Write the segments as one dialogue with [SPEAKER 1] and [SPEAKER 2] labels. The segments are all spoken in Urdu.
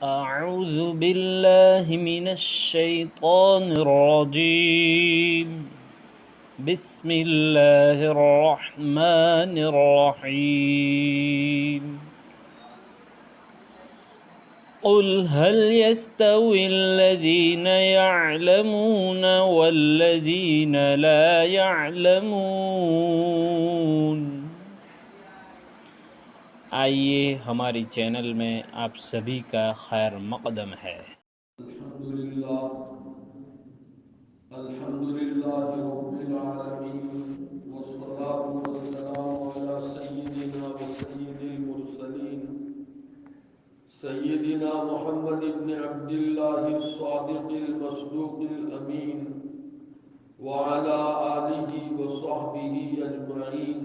[SPEAKER 1] أعوذ بالله من الشيطان الرجيم. بسم الله الرحمن الرحيم. قل هل يستوي الذين يعلمون والذين لا يعلمون؟ آئیے ہماری چینل میں آپ سبھی کا خیر مقدم ہے۔
[SPEAKER 2] الحمد لله رب العالمين والصلاة والسلام على سيدنا وسيد المرسلين سيدنا محمد بن عبد الله الصادق المصدوق الأمين وعلى آله وصحبه أجمعين.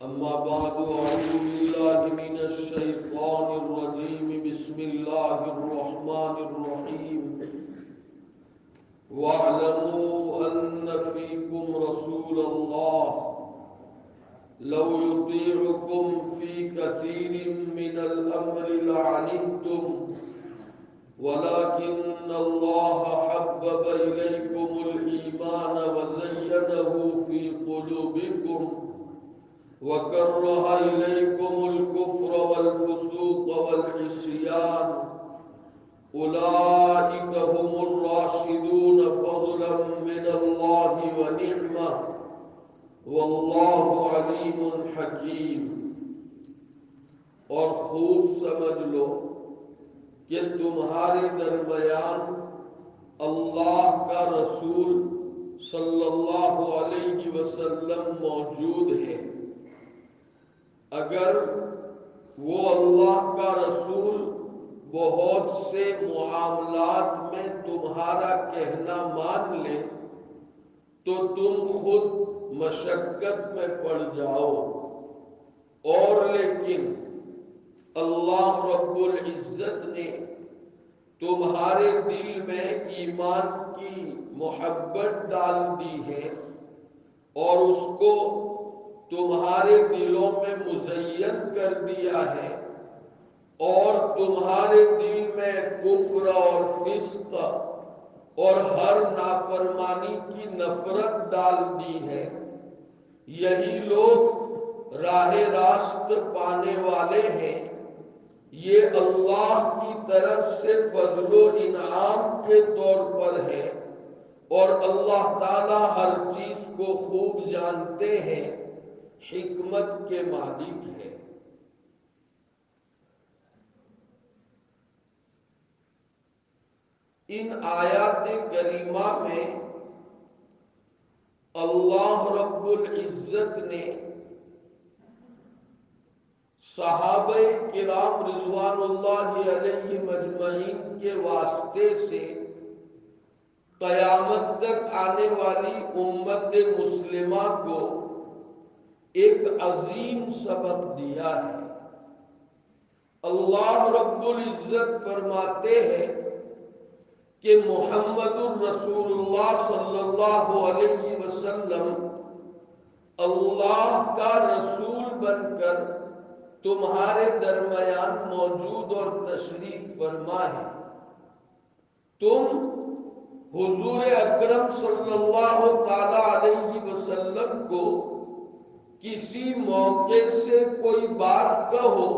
[SPEAKER 2] أما بعد، أعوذ بالله من الشيطان الرجيم. بسم الله الرحمن الرحيم. واعلموا أن فيكم رسول الله لو يطيعكم في كثير من الأمر لعنتم ولكن الله حبب إليكم الإيمان وزينه في قلوبكم وكره إليكم الكفر والفسوق والعصيان أولئك هم الراشدون فضلا من الله ونعمة والله عليم حكيم. اور خوب سمجھ لو کہ تمہارے درمیان اللہ کا رسول صلی اللہ علیہ وسلم موجود ہے. اگر وہ اللہ کا رسول بہت سے معاملات میں تمہارا کہنا مان لے تو تم خود مشقت میں پڑ جاؤ، اور لیکن اللہ رب العزت نے تمہارے دل میں ایمان کی محبت ڈال دی ہے اور اس کو تمہارے دلوں میں مزین کر دیا ہے، اور تمہارے دل میں کفر اور فسق اور ہر نافرمانی کی نفرت ڈال دی ہے. یہی لوگ راہ راست پانے والے ہیں. یہ اللہ کی طرف سے فضل و انعام کے طور پر ہے، اور اللہ تعالی ہر چیز کو خوب جانتے ہیں، حکمت کے مالک ہے. ان آیات کریمہ میں اللہ رب العزت نے صحابہ کرام رضوان اللہ علیہ مجمعین کے واسطے سے قیامت تک آنے والی امت مسلمہ کو ایک عظیم سبق دیا ہے. اللہ رب العزت فرماتے ہیں کہ محمد الرسول اللہ صلی اللہ علیہ وسلم اللہ کا رسول بن کر تمہارے درمیان موجود اور تشریف فرما ہے. تم حضور اکرم صلی اللہ تعالی علیہ وسلم کو کسی موقع سے کوئی بات کہو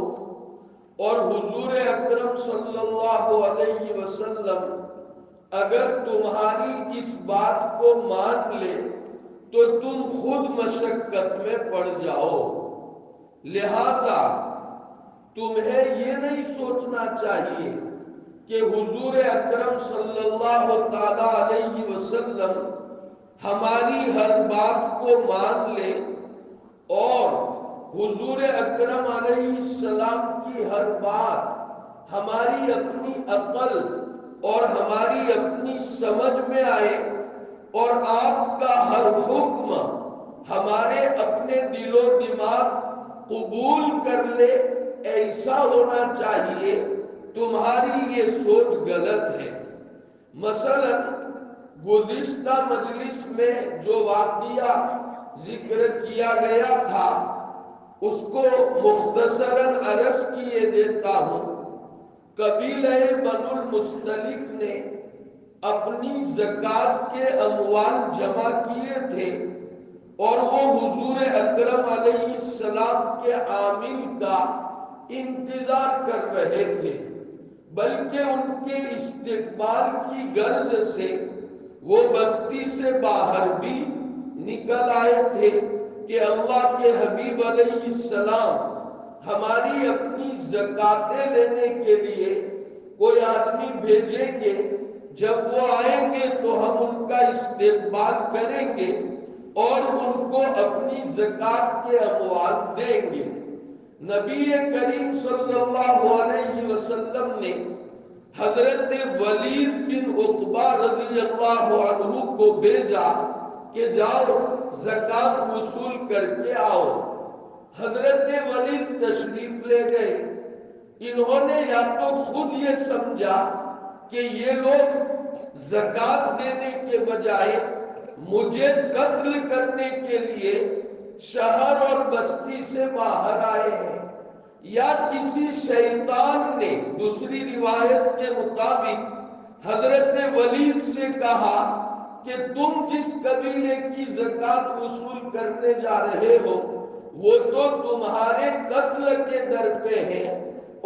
[SPEAKER 2] اور حضور اکرم صلی اللہ علیہ وسلم اگر تمہاری اس بات کو مان لے تو تم خود مشقت میں پڑ جاؤ. لہذا تمہیں یہ نہیں سوچنا چاہیے کہ حضور اکرم صلی اللہ تعالی علیہ وسلم ہماری ہر بات کو مان لے اور حضور اکرم علیہ السلام کی ہر بات ہماری اپنی عقل اور ہماری اپنی سمجھ میں آئے اور آپ کا ہر حکم ہمارے اپنے دل و دماغ قبول کر لے. ایسا ہونا چاہیے. تمہاری یہ سوچ غلط ہے. مثلا گزشتہ مجلس میں جو واقعہ ذکر کیا گیا تھا اس کو مختصراً عرض کیے دیتا ہوں قبیلہ بنو المستلق نے اپنی زکوٰۃ کے اموال جمع کیے تھے اور وہ حضور اکرم علیہ السلام کے عامل کا انتظار کر رہے تھے، بلکہ ان کے استقبال کی غرض سے وہ بستی سے باہر بھی نکل آئے تھے کہ اللہ کے حبیب علیہ السلام ہماری اپنی زکاتیں لینے کے لیے کوئی آدمی بھیجیں گے، جب وہ آئیں گے تو ہم ان کا استقبال کریں گے اور ان کو اپنی زکات کے اموال دیں گے۔ نبی کریم صلی اللہ علیہ وسلم نے حضرت ولید بن عقبہ رضی اللہ عنہ کو بھیجا کہ جاؤ زکات وصول کر کے آؤ۔ حضرت ولید تشریف لے گئے۔ انہوں نے یا تو خود یہ سمجھا کہ یہ لوگ زکات دینے کے بجائے مجھے قتل کرنے کے لیے شہر اور بستی سے باہر آئے ہیں، یا کسی شیطان نے دوسری روایت کے مطابق حضرت ولید سے کہا کہ تم جس قبیلے کی زکات وصول کرنے جا رہے ہو وہ تو تمہارے قتل کے در پہ ہیں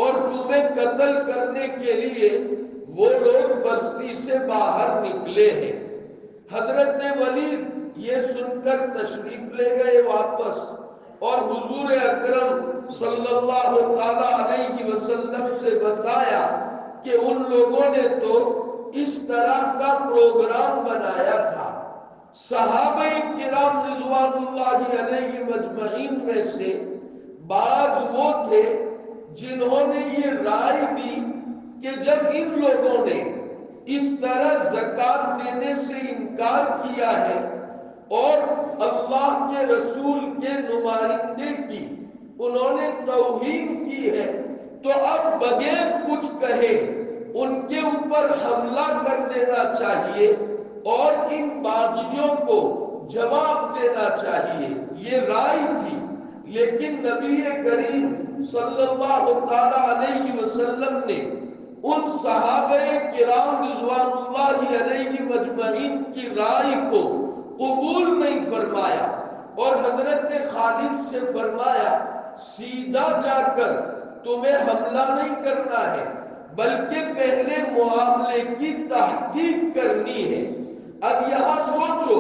[SPEAKER 2] اور تمہیں قتل کرنے کے لیے وہ لوگ بستی سے باہر نکلے ہیں۔ حضرت ولید یہ سن کر تشریف لے گئے واپس، اور حضور اکرم صلی اللہ تعالی علیہ وسلم سے بتایا کہ ان لوگوں نے تو اس طرح کا پروگرام بنایا تھا۔ صحابہ کرام رضوان اللہ علیہ مجمعین میں سے بعض وہ تھے جنہوں نے یہ رائے دی کہ جب ان لوگوں نے اس طرح زکات دینے سے انکار کیا ہے اور اللہ کے رسول کے نمائندے کی انہوں نے توہین کی ہے، تو اب بغیر کچھ کہے ان کے اوپر حملہ کر دینا چاہیے اور ان باغیوں کو جواب دینا چاہیے۔ یہ رائے تھی، لیکن نبی کریم صلی اللہ تعالی علیہ وسلم نے ان صحابہ کرام رضوان اللہ علیہ مجمعین کی رائے کو قبول نہیں فرمایا اور حضرت خالد سے فرمایا سیدھا جا کر تمہیں حملہ نہیں کرنا ہے بلکہ پہلے معاملے کی تحقیق کرنی ہے۔ اب یہاں سوچو،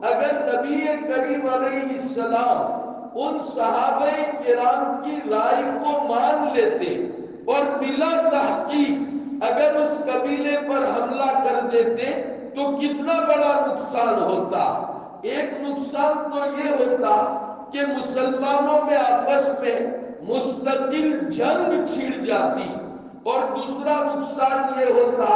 [SPEAKER 2] اگر نبی کریم علیہ السلام ان صحابہ کرام کی رائے کو مان لیتے اور بلا تحقیق اگر اس قبیلے پر حملہ کر دیتے تو کتنا بڑا نقصان ہوتا۔ ایک نقصان تو یہ ہوتا کہ مسلمانوں میں آپس میں مستقل جنگ چھڑ جاتی، اور دوسرا نقصان یہ ہوتا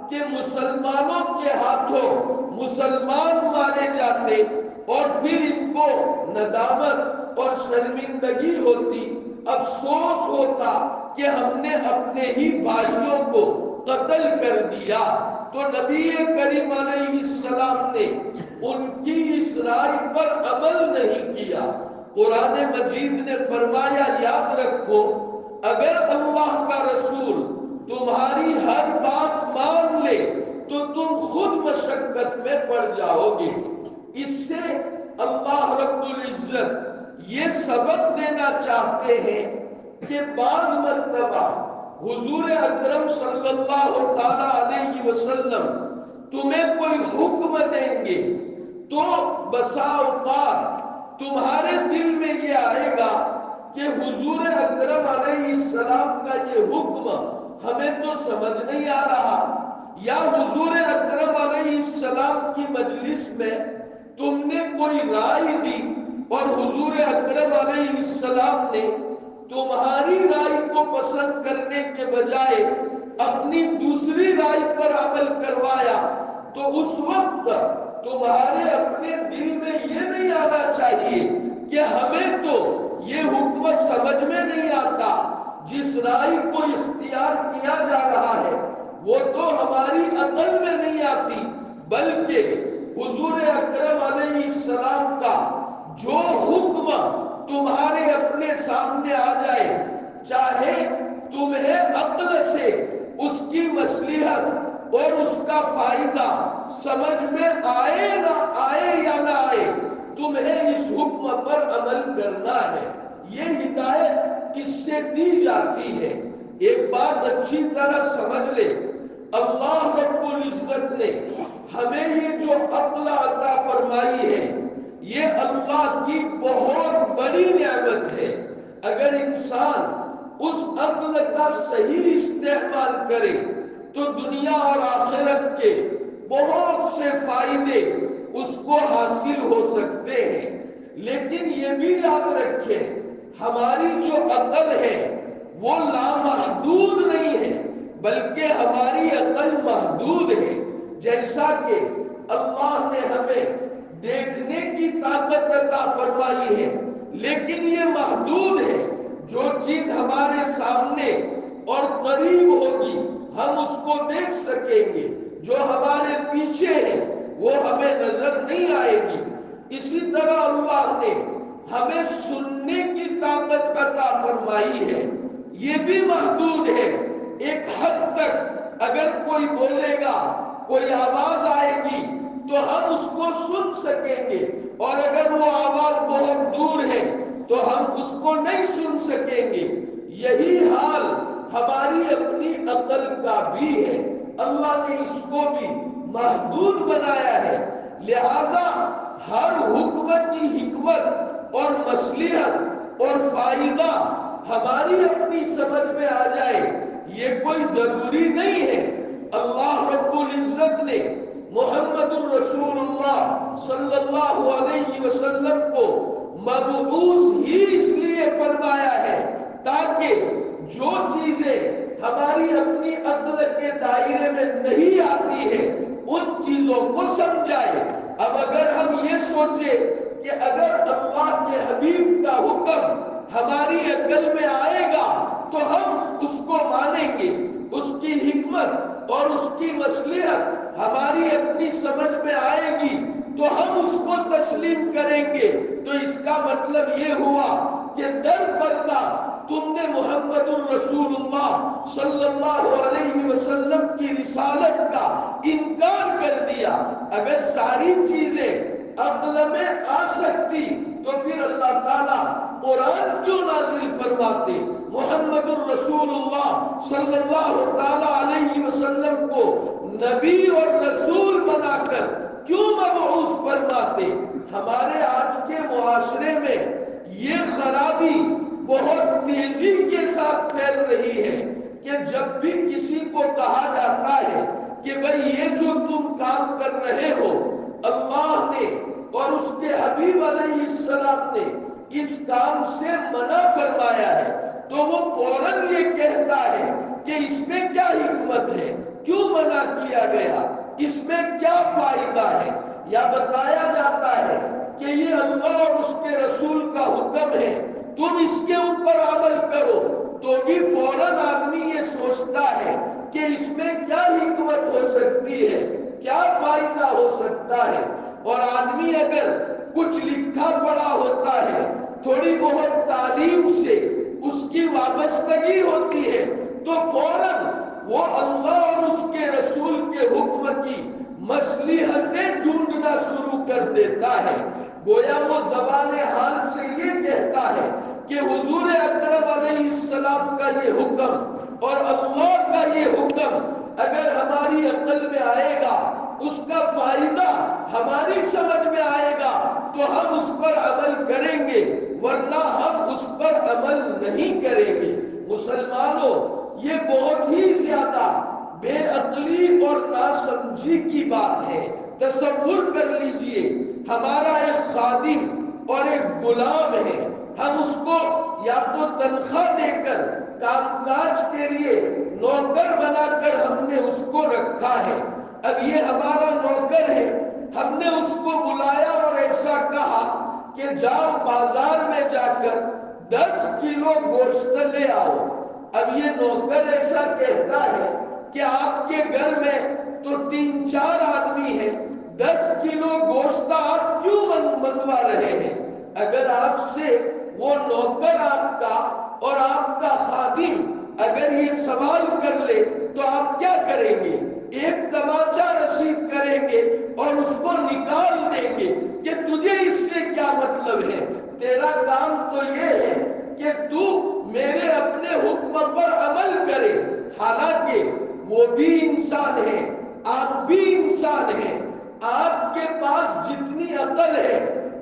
[SPEAKER 2] کہ مسلمانوں کے ہاتھوں مسلمان مارے جاتے اور پھر ان کو ندامت اور شرمندگی ہوتی، افسوس ہوتا کہ ہم نے اپنے ہی بھائیوں کو قتل کر دیا۔ تو نبی کریم علیہ السلام نے ان کی اس رائے پر عمل نہیں کیا۔ قرآن مجید نے فرمایا یاد رکھو، اگر اللہ کا رسول تمہاری ہر بات مان لے تو تم خود مشقت میں پڑ جاؤ گے۔ اس سے اللہ رب العزت یہ سبق دینا چاہتے ہیں کہ بعض مرتبہ حضور اکرم صلی اللہ تعالی علیہ وسلم تمہیں کوئی حکم دیں گے تو بسا اوقات تمہارے دل میں یہ آئے گا کہ حضور اکرم علیہ السلام کا یہ حکم ہمیں تو سمجھ نہیں آ رہا، یا حضور اکرم علیہ السلام کی مجلس میں تم نے کوئی رائے دی اور حضور اکرم علیہ السلام نے تمہاری رائے کو پسند کرنے کے بجائے اپنی دوسری رائے پر عمل کروایا، تو اس وقت تمہارے اپنے دل میں یہ نہیں آنا چاہیے کہ ہمیں تو یہ حکم سمجھ میں نہیں آتا، جس رائے کو اختیار کیا جا رہا ہے وہ تو ہماری عقل میں نہیں آتی، بلکہ حضور اکرم علیہ السلام کا جو حکم تمہارے اپنے سامنے آ جائے، چاہے تمہیں عقل سے کی مصلحت اور اس کا فائدہ سمجھ میں آئے نہ آئے یا نہ آئے، تمہیں اس حکم پر عمل کرنا ہے۔ یہ ہدایت کس سے دی جاتی ہے؟ ایک بات اچھی طرح سمجھ لے، اللہ رب العزت نے ہمیں یہ جو عقل عطا فرمائی ہے، یہ اللہ کی بہت بڑی نعمت ہے۔ اگر انسان اس عقل کا صحیح استعمال کرے تو دنیا اور آخرت کے بہت سے فائدے اس کو حاصل ہو سکتے ہیں۔ لیکن یہ بھی یاد رکھیں، ہماری جو عقل ہے وہ لامحدود نہیں ہے، بلکہ ہماری عقل محدود ہے۔ جیسا کہ اللہ نے ہمیں دیکھنے کی طاقت عطا فرمائی ہے، لیکن یہ محدود ہے۔ جو چیز ہمارے سامنے اور قریب ہوگی ہم اس کو دیکھ سکیں گے، جو ہمارے پیچھے ہے وہ ہمیں نظر نہیں آئے گی۔ اسی طرح اللہ نے ہمیں سننے کی طاقت عطا فرمائی ہے، یہ بھی محدود ہے۔ ایک حد تک اگر کوئی بولے گا، کوئی آواز آئے گی تو ہم اس کو سن سکیں گے، اور اگر وہ آواز بہت دور ہے تو ہم اس کو نہیں سن سکیں گے۔ یہی حال ہماری اپنی عقل کا بھی ہے، اللہ نے اس کو بھی محدود بنایا ہے۔ لہذا ہر حکم کی حکمت اور مصلحت اور فائدہ ہماری اپنی سمجھ میں آ جائے یہ کوئی ضروری نہیں ہے۔ اللہ رب العزت نے محمد الرسول اللہ صلی اللہ علیہ وسلم کو مبعوث ہی اس لیے فرمایا ہے تاکہ جو چیزیں ہماری اپنی عقل کے دائرے میں نہیں آتی ہے ان چیزوں کو سمجھائے۔ اب اگر ہم یہ سوچیں کہ اگر اللہ کے حبیب کا حکم ہماری عقل میں آئے گا تو ہم اس کو مانیں گے، اس کی حکمت اور اس کی مصلحت ہماری اپنی سمجھ میں آئے گی تو ہم اس کو تسلیم کریں گے، تو اس کا مطلب یہ ہوا کہ در پردہ تم نے محمد الرسول اللہ صلی اللہ علیہ وسلم کی رسالت کا انکار کر دیا۔ اگر ساری چیزیں عقل میں آ سکتی تو پھر اللہ تعالیٰ قرآن کیوں نازل فرماتے؟ محمد الرسول اللہ صلی اللہ تعالیٰ علیہ وسلم کو نبی اور رسول بنا کر کیوں مبعوث فرماتے؟ ہمارے آج کے معاشرے میں یہ خرابی بہت تیزی کے ساتھ پھیل رہی ہے کہ جب بھی کسی کو کہا جاتا ہے کہ بھئی یہ جو تم کام کر رہے ہو اللہ نے اور اس کے حبیب علیہ السلام نے اس کام سے منع فرمایا ہے، تو وہ فوراً یہ کہتا ہے کہ اس میں کیا حکمت ہے، کیوں منع کیا گیا، اس میں کیا فائدہ ہے؟ یا بتایا جاتا ہے کہ یہ اللہ اور اس کے رسول کا حکم ہے، تم اس کے اوپر عمل کرو، تو بھی فوراً آدمی یہ سوچتا ہے کہ اس میں کیا حکمت ہو سکتی ہے، کیا فائدہ ہو سکتا ہے۔ اور آدمی اگر کچھ لکھا پڑھا ہوتا ہے، تھوڑی بہت تعلیم سے اس کی وابستگی ہوتی ہے، تو فوراً وہ اللہ اور اس کے رسول کے حکم کی مصلحتیں ڈھونڈنا شروع کر دیتا ہے۔ گویا وہ زبان حال سے یہ کہتا ہے کہ حضور اکرم علیہ السلام کا یہ حکم اور اللہ کا یہ حکم اگر ہماری عقل میں آئے گا، اس کا فائدہ ہماری سمجھ میں آئے گا تو ہم اس پر عمل کریں گے، ورنہ ہم اس پر عمل نہیں کریں گے۔ مسلمانوں، یہ بہت ہی زیادہ بے عقلی اور ناسمجھی کی بات ہے۔ تصور کر لیجئے ہمارا ایک خادم اور ایک غلام ہے، ہم اس کو یا تو تنخواہ دے کر کام کاج کے لیے نوکر بنا کر ہم نے اس کو رکھا ہے۔ اب یہ ہمارا نوکر ہے، ہم نے اس کو بلایا اور ایسا کہا کہ جاؤ بازار میں جا کر 10 کلو گوشت لے آؤ۔ اب یہ نوکر ایسا کہتا ہے کہ آپ کے گھر میں تو 3-4 آدمی ہیں، 10 کلو گوشت آپ کیوں منگوا رہے ہیں؟ اگر آپ سے وہ نوکر آپ کا اور آپ کا خادم اگر یہ سوال کر لے تو آپ کیا کریں گے؟ ایک تماچا رسید کریں گے اور اس کو نکال دیں گے کہ تجھے اس سے کیا مطلب ہے؟ تیرا کام تو یہ ہے کہ تو میرے اپنے حکم پر عمل کرے۔ حالانکہ وہ بھی انسان ہے، آپ بھی انسان ہیں، آپ کے پاس جتنی عقل ہے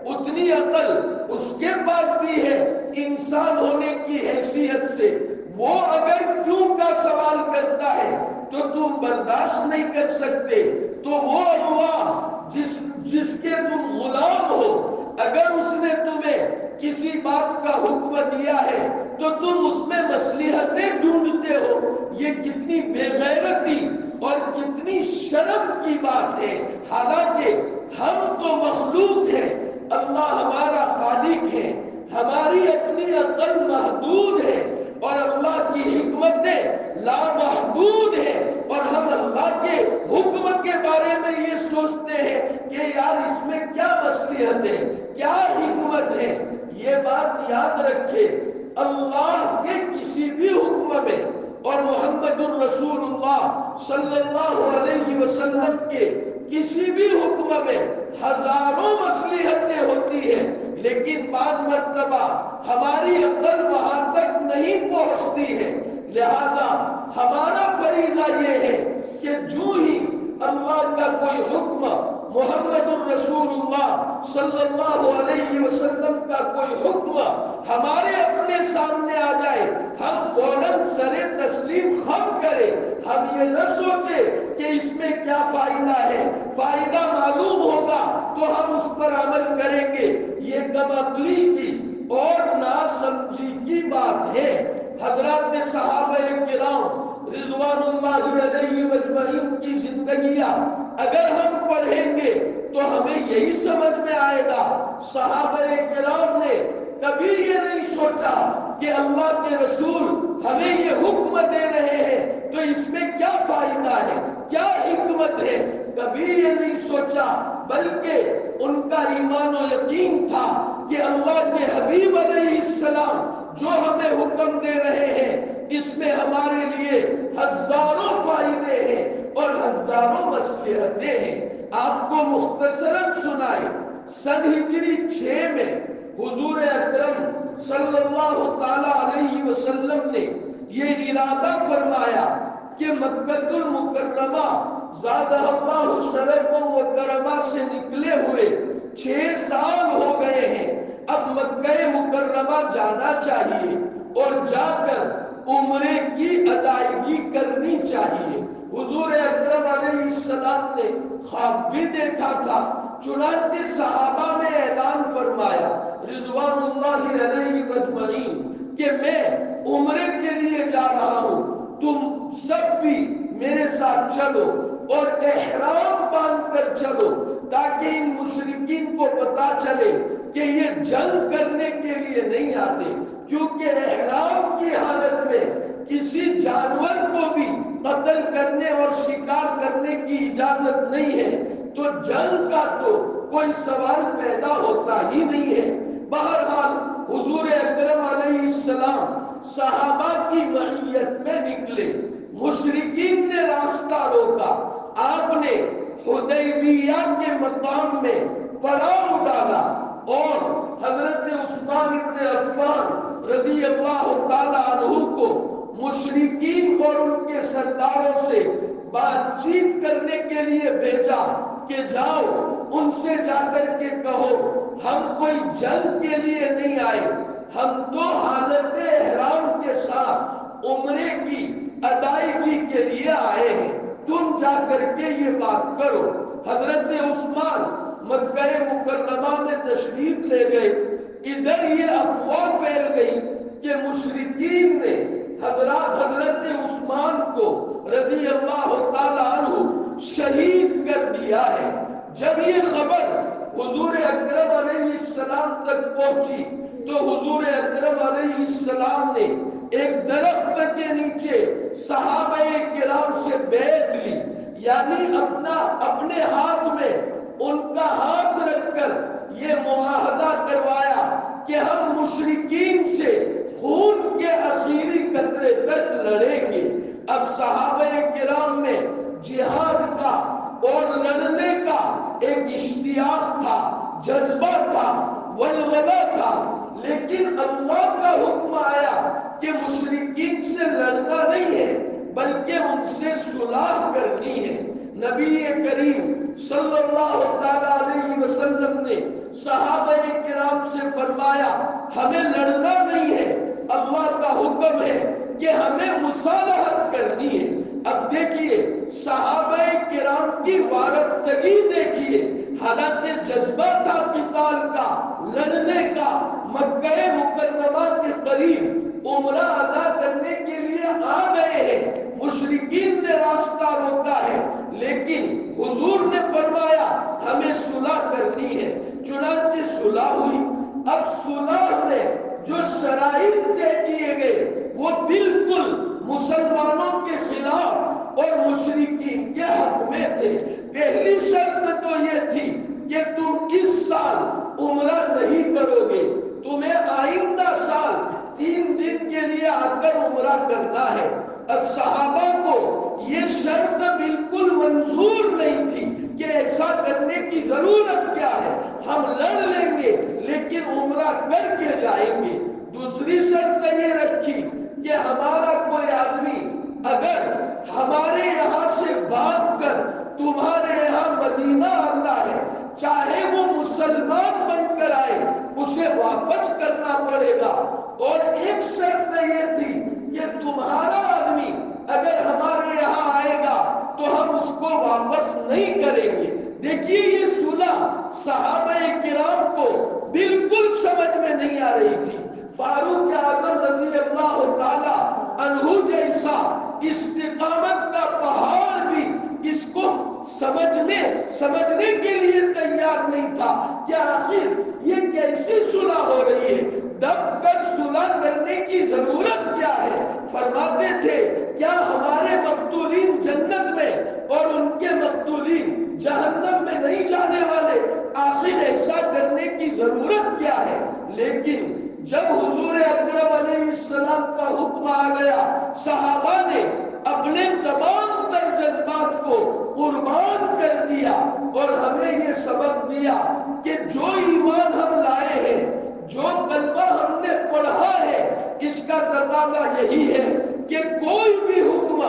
[SPEAKER 2] اتنی عقل اس کے پاس بھی ہے انسان ہونے کی حیثیت سے۔ وہ اگر کیوں کا سوال کرتا ہے تو تم برداشت نہیں کر سکتے، تو وہ اللہ جس کے تم غلام ہو، اگر اس نے تمہیں کسی بات کا حکم دیا ہے تو تم اس میں مصلحتیں ڈھونڈتے ہو، یہ کتنی بے غیرتی اور کتنی شرم کی بات ہے۔ حالانکہ ہم تو مخلوق ہیں، اللہ ہمارا خالق ہے، ہماری اپنی عقل محدود ہے اور اللہ کی حکمتیں لامحدود ہیں، اور ہم اللہ کے حکم کے بارے میں یہ سوچتے ہیں کہ یار اس میں کیا مصلحت ہے، کیا حکمت ہے۔ یہ بات یاد رکھے، اللہ کے کسی بھی حکم میں اور محمد الرسول اللہ صلی اللہ علیہ وسلم کے کسی بھی حکم میں ہزاروں مصلحتیں ہوتی ہیں، لیکن بعض مرتبہ ہماری عقل وہاں تک نہیں پہنچتی ہے۔ لہذا ہمارا فریضہ یہ ہے کہ جو ہی اللہ کا کوئی حکم، محمد الرسول اللہ صلی اللہ علیہ وسلم کا کوئی حکم ہمارے اپنے سامنے آ جائے، ہم فوراً سر تسلیم خم کریں۔ ہم یہ نہ سوچے کہ اس میں کیا فائدہ ہے، فائدہ معلوم ہوگا تو ہم اس پر عمل کریں گے۔ یہ کم عقلی کی اور ناسمجھی کی بات ہے۔ حضرات صحابہ کرام رضوان اللہ علیہ مجمعین کی زندگیاں اگر ہم پڑھیں گے تو ہمیں یہی سمجھ میں آئے گا، صحابہ کرام نے کبھی یہ نہیں سوچا کہ اللہ کے رسول ہمیں یہ حکم دے رہے ہیں تو اس میں کیا فائدہ ہے، کیا حکمت ہے، کبھی یہ نہیں سوچا، بلکہ ان کا ایمان و یقین تھا کہ اللہ کے حبیب علیہ السلام جو ہمیں حکم دے رہے ہیں اس میں ہمارے لیے ہزاروں فائدے ہیں اور ہزاروں مصلحتیں ہیں۔ آپ کو مختصراً سنائے، سن ہجری 6 میں حضور اکرم صلی اللہ تعالی علیہ وسلم نے یہ ارادہ فرمایا کہ مکہ المکرمہ زادہ اللہ شرف و کرما سے نکلے ہوئے 6 سال ہو گئے ہیں، اب مکہ مکرمہ جانا چاہیے اور جا کر عمرے کی ادائیگی کرنی چاہیے۔ حضور اکرم علیہ السلام نے خواب بھی دیکھا تھا، چنانچہ صحابہ نے اعلان فرمایا رضوان اللہ علیہ مجمعین کہ میں عمرے کے لیے جا رہا ہوں، تم سب بھی میرے ساتھ چلو اور احرام باندھ کر چلو تاکہ ان مشرکین کو پتا چلے کہ یہ جنگ کرنے کے لیے نہیں آتے، کیونکہ احرام کی حالت میں کسی جانور کو بھی قتل کرنے اور شکار کرنے کی اجازت نہیں ہے، تو جنگ کا تو کوئی سوال پیدا ہوتا ہی نہیں ہے۔ بہرحال حضور اکرم علیہ السلام صحابہ کی معیت میں نکلے، مشرکین نے راستہ روکا، آپ نے حدیبیہ کے مقام میں پڑاؤ ڈالا اور حضرت عثمان بن عفان رضی اللہ تعالی عنہ کو مشرکین اور ان کے سرداروں سے بات چیت کرنے کے لیے بھیجا کہ جاؤ ان سے جا کر کے کہو ہم کوئی جنگ کے لیے نہیں آئے، ہم تو حالت احرام کے ساتھ عمرے کی ادائیگی کے لیے آئے ہیں، تم جا کر کے یہ بات کرو۔ حضرت عثمان مکہ مکرمہ میں تشریف لے گئے، ادھر یہ افواہ پھیل گئی کہ مشرکین نے حضرت عثمان کو رضی اللہ تعالی عنہ شہید کر دیا ہے۔ جب یہ خبر حضور اکرم علیہ السلام تک پہنچی تو حضور اکرم علیہ السلام نے ایک درخت کے نیچے صحابہ کرام سے بیعت لی، یعنی اپنے ہاتھ میں ان کا ہاتھ رکھ کر یہ معاہدہ کروایا کہ ہم مشرکین سے خون کے آخری قطرے تک لڑیں گے۔ اب صحابہ کرام میں جہاد کا اور لڑنے کا ایک اشتیاق تھا، جذبہ تھا، ولولہ تھا، لیکن اللہ کا حکم آیا کہ مشرکین سے لڑنا نہیں ہے بلکہ ان سے صلح کرنی ہے۔ نبی کریم صلی اللہ تعالی علیہ وسلم نے صحابہ کرام سے فرمایا ہمیں لڑنا نہیں ہے، اللہ کا حکم ہے کہ ہمیں مصالحت کرنی ہے۔ اب دیکھیے صحابہ کرام کی وارفتگی دیکھیے، حالانکہ جذبہ تھا قتال کا، لڑنے کا، مکہ مکرمہ کے قریب عمرہ ادا کرنے کے لیے آ گئے ہیں، مشرکین نے راستہ روکا ہے، لیکن حضور نے فرمایا ہمیں صلح کرنی ہے، چنانچہ صلح ہوئی۔ اب صلح میں جو شرائط طے کیے گئے وہ بالکل مسلمانوں کے خلاف اور مشرکین کے حق میں تھے۔ پہلی شرط تو یہ تھی کہ تم اس سال عمرہ نہیں کرو گے، تمہیں آئندہ سال 3 دن کے لیے آ کر عمرہ کرنا ہے۔ اب صحابہ کو یہ شرط بالکل منظور نہیں تھی کہ ایسا کرنے کی ضرورت کیا ہے، ہم لڑ لیں گے لیکن عمرہ کر کے جائیں گے۔ دوسری شرط یہ رکھی کہ ہمارا کوئی آدمی اگر ہمارے یہاں سے بھاگ کر تمہارے یہاں مدینہ آتا ہے، چاہے وہ مسلمان بن کر آئے، اسے واپس کرنا پڑے گا۔ اور ایک شرط یہ تھی کہ تمہارا آدمی اگر ہمارے یہاں آئے گا تو ہم اس کو واپس نہیں کریں گے۔ دیکھیے یہ صلح صحابہ کرام کو بالکل سمجھ میں نہیں آ رہی تھی۔ فاروق اعظم رضی اللہ تعالی عنہ جیسا استقامت کا پہاڑ بھی اس کو سمجھنے کے لیے تیار نہیں تھا کہ آخر یہ کیسی صلح ہو رہی ہے، دب کر صلح کرنے کی ضرورت کیا ہے۔ فرماتے تھے کیا ہمارے مقتولین جنت میں اور ان کے مقتولین جہنم میں نہیں جانے والے، آخر ایسا کرنے کی ضرورت کیا ہے۔ لیکن جب حضور اکرم علیہ السلام کا حکم آ گیا، صحابہ نے اپنے تمام تر جذبات کو قربان کر دیا اور ہمیں یہ سبق دیا کہ جو ایمان ہم لائے ہیں، جو کلمہ ہم نے پڑھا ہے، اس کا تقاضا یہی ہے کہ کوئی بھی حکم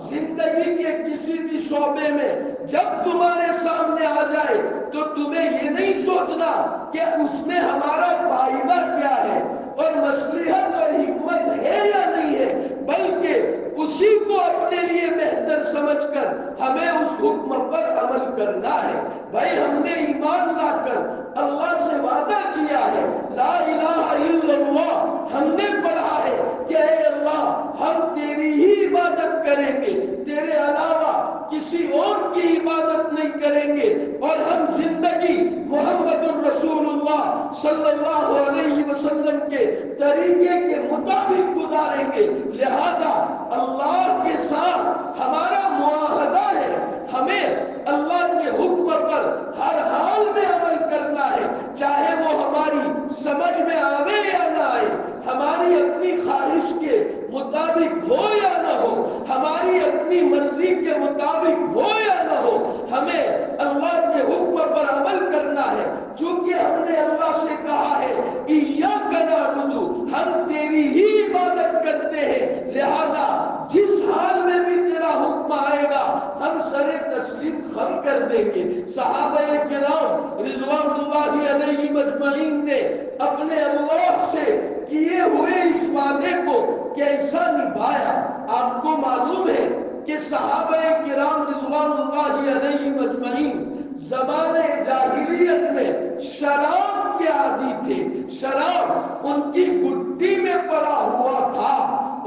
[SPEAKER 2] زندگی کے کسی بھی شعبے میں جب تمہارے سامنے آ جائے تو تمہیں یہ نہیں سوچنا کہ اس میں ہمارا فائدہ کیا ہے اور مصلحت اور حکمت ہے یا نہیں ہے، بلکہ اسی کو اپنے لیے بہتر سمجھ کر ہمیں اس حکم پر عمل کرنا ہے۔ بھائی ہم نے ایمان لا کر اللہ سے وعدہ کیا ہے، لا الہ الا اللہ، ہم نے پڑھا ہے کہ اے اللہ ہم تیری ہی عبادت کریں گے، تیرے علاوہ کسی اور کی عبادت نہیں کریں گے، اور ہم زندگی محمد الرسول اللہ صلی اللہ علیہ وسلم کے طریقے کے مطابق گزاریں گے۔ لہذا اللہ کے ساتھ ہمارا معاہدہ ہے، ہمیں اللہ کے حکم پر ہر حال میں عمل کرنا ہے، چاہے وہ ہماری سمجھ میں آئے یا نہ آئے، ہماری اپنی خواہش کے مطابق ہو یا نہ ہو، ہماری اپنی مرضی کے مطابق ہو یا نہ ہو، ہمیں اللہ کے حکم پر عمل کرنا ہے۔ چونکہ ہم نے اللہ سے کہا ہے ایاک نعبد، ہم تیری ہی عبادت کرتے ہیں، لہذا جس حال میں بھی تیرا حکم آئے گا ہم سر تسلیم خم کر دیں گے۔ صحابہ کرام رضوان اللہ علیہ مجمعین نے اپنے اللہ سے کیے ہوئے اس وعدے کو کیسا نبھایا؟ آپ کو معلوم ہے کہ صحابہ کرام رضوان اللہ علیہ مجمعین زمانے جاہلیت میں شراب کے عادی تھے، شراب ان کی گڈی میں پڑا ہوا تھا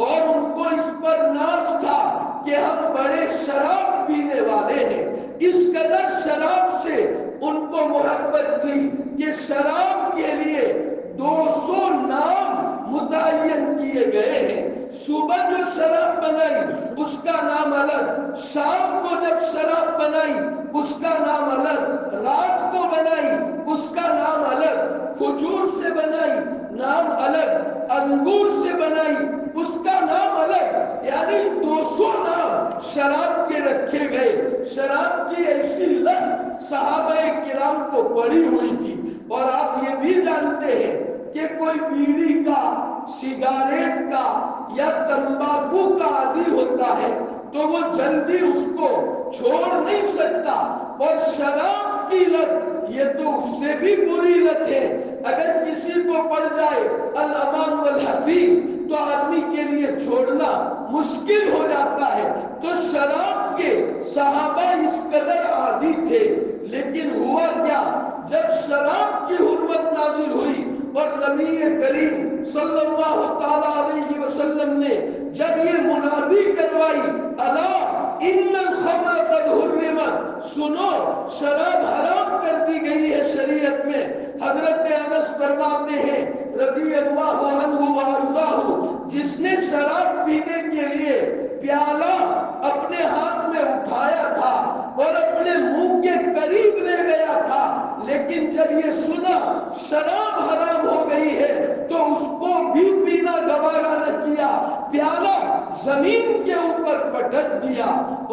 [SPEAKER 2] اور ان کو اس پر ناز تھا کہ ہم بڑے شراب پینے والے ہیں۔ اس قدر شراب سے ان کو محبت تھی کہ شراب کے لیے 200 نام متعین کیے گئے ہیں۔ صبح جو شراب بنائی اس کا نام الگ، شام کو جب شراب بنائی اس کا نام الگ، رات کو بنائی اس کا نام الگ، کھجور سے بنائی نام الگ، انگور سے بنائی، اس کا نام الگ، یعنی 200 نام شراب کے رکھے گئے۔ شراب کی ایسی لت صحابہ کرام کو پڑی ہوئی تھی۔ اور آپ یہ بھی جانتے ہیں کہ کوئی بیڑی کا، سگاریٹ کا یا تمباکو کا عادی ہوتا ہے تو وہ جلدی اس کو چھوڑ نہیں سکتا، اور شراب کی لت یہ تو اس سے بھی بری لت ہے۔ اگر کسی کو پڑ جائے الامان والحفیظ تو آدمی کے لیے چھوڑنا مشکل ہو جاتا ہے۔ تو شراب کے صحابہ اس قدر عادی تھے، لیکن ہوا کیا، جب شراب کی حرمت نازل ہوئی اور نبی کریم صلی اللہ تعالی علیہ وسلم نے جب یہ منادی کروائی، الا ان الخمر قد حرمت، سنو شراب حرام کر دی گئی ہے شریعت میں۔ حضرت انس فرماتے ہیں رضی اللہ عنہ وارضاہ، جس نے شراب پینے کے لیے پیالہ اپنے ہاتھ میں اٹھایا تھا اور اپنے منہ کے قریب لے گیا تھا، لیکن جب یہ سنا شراب حرام ہو گئی ہے تو اس کو بھی پینا گوارا نہ کیا، پیالہ زمین کے اوپر پٹک دیا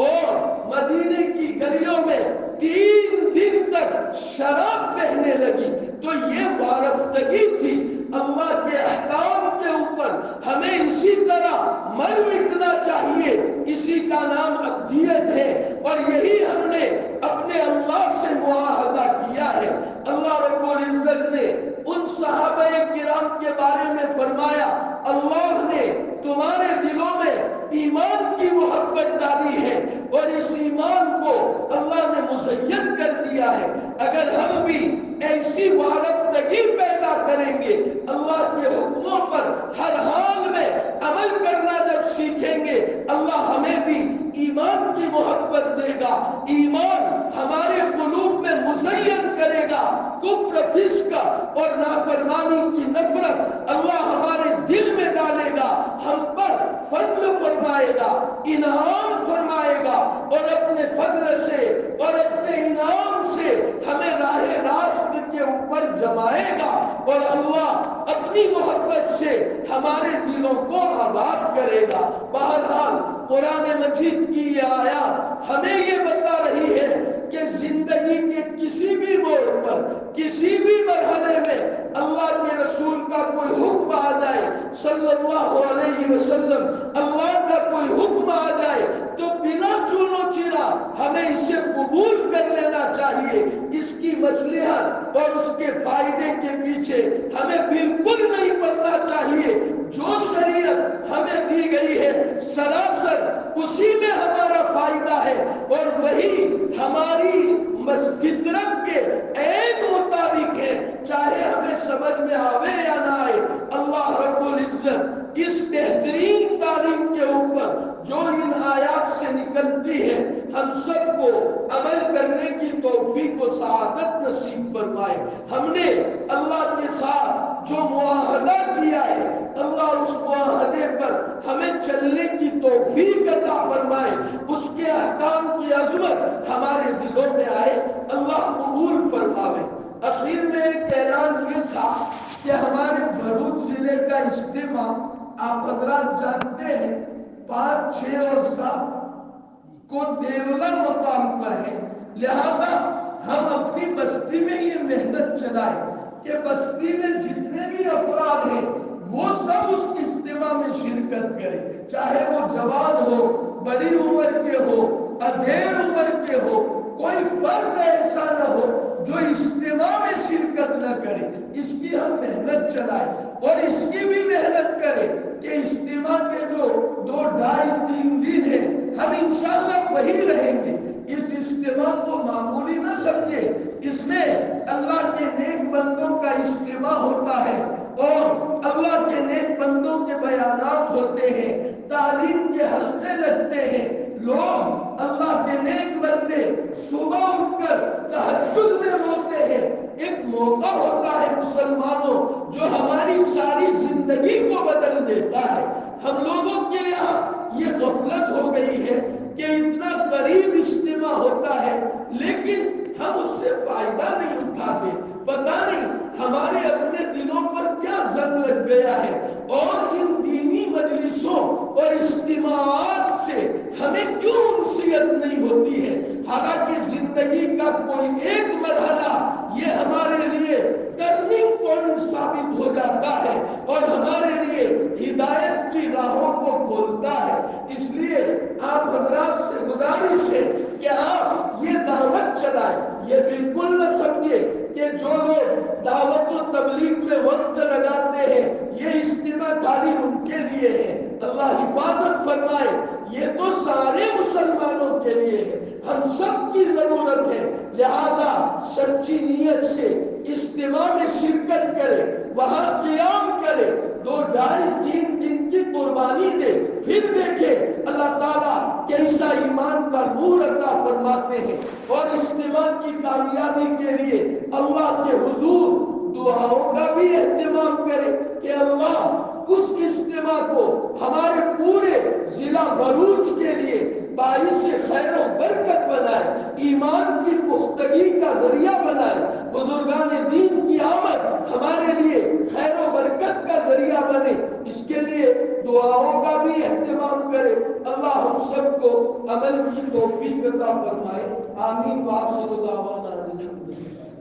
[SPEAKER 2] اور مدینے کی گلیوں میں 3 دن تک شراب بہنے لگی۔ تو یہ وارفتگی تھی اللہ کے احکام کے اوپر۔ ہمیں اسی طرح مر مٹنا چاہیے، اسی کا نام عبدیت ہے، اور یہی ہم نے اپنے اللہ سے معاہدہ کیا ہے۔ اللہ رب العزت نے ان صحابہ کرام کے بارے میں فرمایا، اللہ نے تمہارے دلوں میں ایمان کی محبت ڈالی ہے اور اس ایمان کو اللہ نے مزین کر دیا ہے۔ اگر ہم بھی ایسی وارفتگی پیدا کریں گے، اللہ کے حکموں پر ہر حال میں عمل کرنا جب سیکھیں گے، اللہ ہمیں بھی ایمان کی محبت دے گا، ایمان ہمارے قلوب میں مزین کرے گا، کفر فسق اور نافرمانی کی نفرت اللہ ہمارے دل میں ڈالے گا، ہم پر فضل فرمائے گا، انعام فرمائے گا، اور اپنے فضل سے اور اپنے انعام سے ہمیں راہ راست کے اوپر جمائے گا، اور اللہ اپنی محبت سے ہمارے دلوں کو آباد کرے گا۔ بہرحال قرآن مجید کی یہ آیات ہمیں یہ بتا رہی ہے کہ زندگی کے کسی بھی موڑ پر، کسی بھی مرحلے میں اللہ کے رسول کا کوئی حکم آ جائے صلی اللہ علیہ وسلم، اللہ کا کوئی حکم آ جائے تو بنا چونو چرا ہمیں اسے قبول کر لینا چاہیے۔ اس کی مصلحت اور اس کے فائدے کے پیچھے ہمیں بالکل نہیں پڑنا چاہیے۔ جو شریعت ہمیں دی گئی ہے سراسر اسی میں ہمارا فائدہ ہے، اور وہی ہماری فطرت کے عین مطابق ہے، چاہے ہمیں سمجھ میں آوے یا نہ آئے۔ اللہ رب العزت اس بہترین تعلیم کے اوپر جو ان آیات سے نکلتی ہے، ہم سب کو عمل کرنے کی توفیق و سعادت نصیب فرمائے۔ ہم نے اللہ کے ساتھ جو معاہدہ کیا ہے، اللہ اس معاہدے پر ہمیں چلنے کی توفیق عطا فرمائے، اس کے احکام کی عظمت ہمارے دلوں میں آئے، اللہ قبول فرمائے۔ اخیر میں ایک اعلان یہ تھا کہ ہمارے بھروچ ضلع کا اجتماع آپ حضرات جانتے ہیں 5، 6 اور 7 کو دیولہ مقام پر ہے، لہذا ہم اپنی بستی میں یہ محنت چلائیں کہ بستی میں جتنے بھی افراد ہیں وہ سب اس اجتماع میں شرکت کریں، چاہے وہ جوان ہو، بڑی عمر کے ہو، ادھیڑ عمر کے ہو، کوئی فرد ایسا نہ ہو جو اجتماع میں شرکت نہ کرے۔ اس کی ہم محنت چلائیں اور اس کی بھی محنت کریں کہ اجتماع کے جو 2، 2.5، 3 دن ہیں ہم انشاءاللہ وہی رہیں گے۔ اس اجتماع کو معمولی نہ سمجھے، اس میں اللہ کے نیک بندوں کا اجتماع ہوتا ہے اور اللہ کے نیک بندوں کے بیانات ہوتے ہیں، تعلیم کے حلقے لگتے ہیں، لوگ اللہ کے نیک بندے صبح اٹھ کر تہجد میں روتے ہیں۔ ایک موقع ہوتا ہے مسلمانوں جو ہماری ساری زندگی کو بدل دیتا ہے۔ ہم لوگوں کے یہاں یہ غفلت ہو گئی ہے کہ اتنا قریب اجتماع ہوتا ہے لیکن ہم اس سے فائدہ نہیں اٹھاتے، پتہ نہیں ہمارے اپنے دلوں پر کیا زنگ لگ گیا ہے۔ اور ان دینی مجلسوں اور اجتماعات سے ہمیں کیوں انسیت نہیں ہوتی ہے؟ حالانکہ زندگی کا کوئی ایک مرحلہ یہ ہمارے لیے ٹرننگ پوائنٹ ثابت ہو جاتا ہے اور ہمارے لیے ہدایت کی راہوں کو کھولتا ہے۔ اس لیے آپ حضرات سے گزارش ہے کہ آپ یہ دعوت چلائیں۔ یہ بالکل نہ سمجھے کہ جو لوگ دعوت و تبلیغ میں وقت لگاتے ہیں یہ اجتماع خالی ان کے لیے ہے۔ اللہ حفاظت فرمائے، یہ تو سارے مسلمانوں کے لیے ہے، ہم سب کی ضرورت ہے۔ لہذا سچی نیت سے اجتماع میں شرکت کرے، وہاں قیام کرے، 2-2.5-3 دن کی قربانی دے، پھر دیکھے اللہ تعالیٰ کیسا ایمان کا نور عطا فرماتے ہیں۔ اور اجتماع کی کامیابی کے لیے اللہ کے حضور دعاؤں کا بھی اہتمام کرے کہ اللہ اس اجتماع کو ہمارے پورے ضلع بھروچ کے لیے باعث خیر و برکت بنائے، ایمان کی پختگی کا ذریعہ بنائے، بزرگان دین کی آمد ہمارے لیے خیر و برکت کا ذریعہ بنے، اس کے لیے دعاؤں کا بھی اہتمام کرے۔ اللہ ہم سب کو عمل کی توفیق عطا فرمائے، آمین۔ وآخر دعوانا الحمدللہ۔